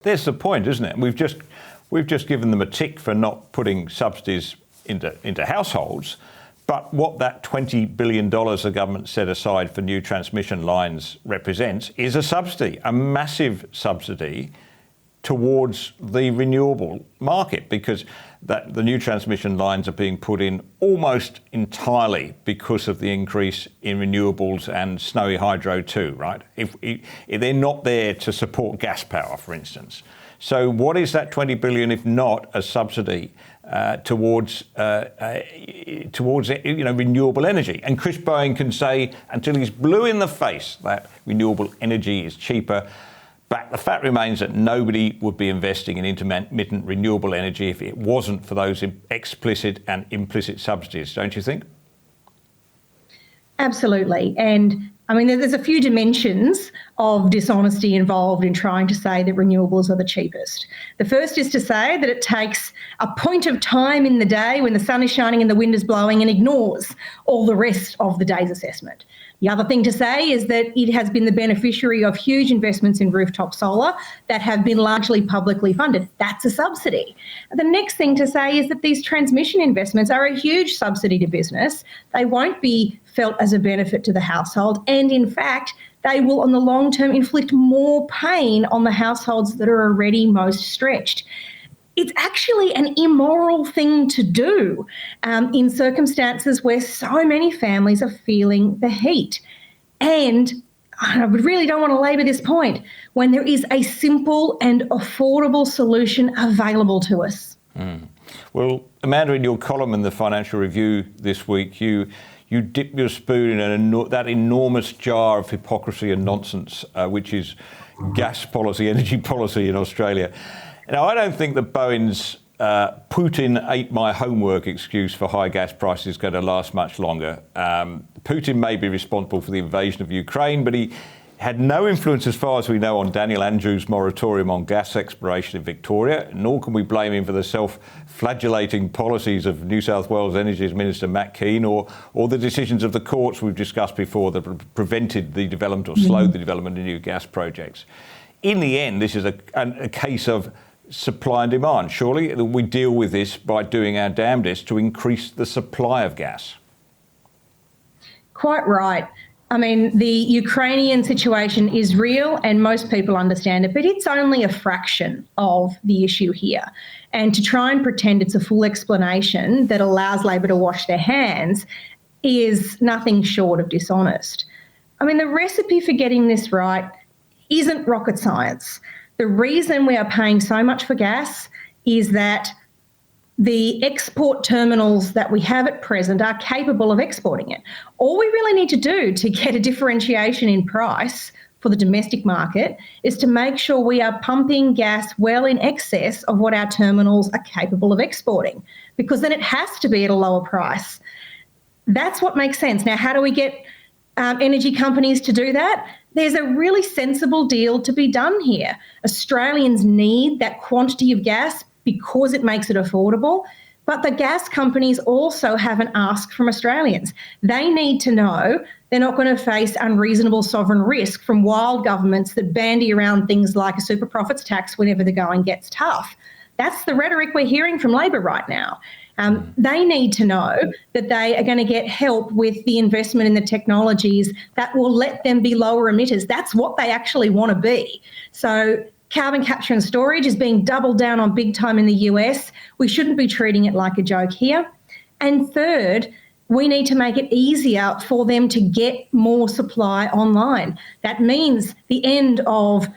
There's the point, isn't it? We've just given them a tick for not putting subsidies into households, but what that $20 billion the government set aside for new transmission lines represents is a subsidy, a massive subsidy towards the renewable market, because the new transmission lines are being put in almost entirely because of the increase in renewables and snowy hydro too, right? If they're not there to support gas power, for instance. So what is that 20 billion if not a subsidy towards renewable energy? And Chris Bowen can say until he's blue in the face that renewable energy is cheaper. But the fact remains that nobody would be investing in intermittent renewable energy if it wasn't for those explicit and implicit subsidies, don't you think? Absolutely. And I mean, there's a few dimensions of dishonesty involved in trying to say that renewables are the cheapest. The first is to say that it takes a point of time in the day when the sun is shining and the wind is blowing and ignores all the rest of the day's assessment. The other thing to say is that it has been the beneficiary of huge investments in rooftop solar that have been largely publicly funded. That's a subsidy. The next thing to say is that these transmission investments are a huge subsidy to business. They won't be felt as a benefit to the household, and in fact, they will on the long term inflict more pain on the households that are already most stretched. It's actually an immoral thing to do in circumstances where so many families are feeling the heat. And I really don't want to labour this point, when there is a simple and affordable solution available to us. Well, Amanda, in your column in the Financial Review this week, you dip your spoon in that enormous jar of hypocrisy and nonsense, which is gas policy, energy policy in Australia. Now, I don't think that Bowen's Putin ate my homework excuse for high gas prices is going to last much longer. Putin may be responsible for the invasion of Ukraine, but he had no influence, as far as we know, on Daniel Andrews' moratorium on gas exploration in Victoria, nor can we blame him for the self-flagellating policies of New South Wales Energy Minister Matt Keane or the decisions of the courts we've discussed before that prevented the development or slowed the development of new gas projects. In the end, this is a case of supply and demand. Surely we deal with this by doing our damnedest to increase the supply of gas. Quite right. I mean, the Ukrainian situation is real and most people understand it, but it's only a fraction of the issue here. And to try and pretend it's a full explanation that allows Labor to wash their hands is nothing short of dishonest. I mean, the recipe for getting this right isn't rocket science. The reason we are paying so much for gas is that the export terminals that we have at present are capable of exporting it. All we really need to do to get a differentiation in price for the domestic market is to make sure we are pumping gas well in excess of what our terminals are capable of exporting, because then it has to be at a lower price. That's what makes sense. Now, how do we get energy companies to do that? There's a really sensible deal to be done here. Australians need that quantity of gas because it makes it affordable, but the gas companies also have an ask from Australians. They need to know they're not going to face unreasonable sovereign risk from wild governments that bandy around things like a super profits tax whenever the going gets tough. That's the rhetoric we're hearing from Labor right now. They need to know that they are going to get help with the investment in the technologies that will let them be lower emitters. That's what they actually want to be. So carbon capture and storage is being doubled down on big time in the US. We shouldn't be treating it like a joke here. And third, we need to make it easier for them to get more supply online. That means the end of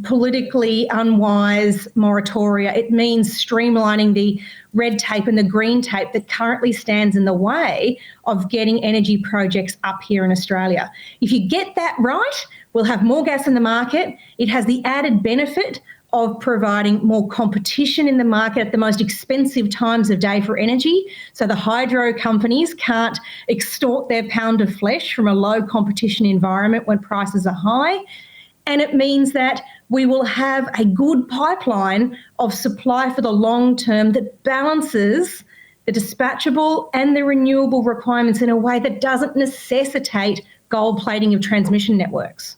politically unwise moratoria. It means streamlining the red tape and the green tape that currently stands in the way of getting energy projects up here in Australia. If you get that right, we'll have more gas in the market. It has the added benefit of providing more competition in the market at the most expensive times of day for energy. So the hydro companies can't extort their pound of flesh from a low competition environment when prices are high. And it means that we will have a good pipeline of supply for the long term that balances the dispatchable and the renewable requirements in a way that doesn't necessitate gold plating of transmission networks.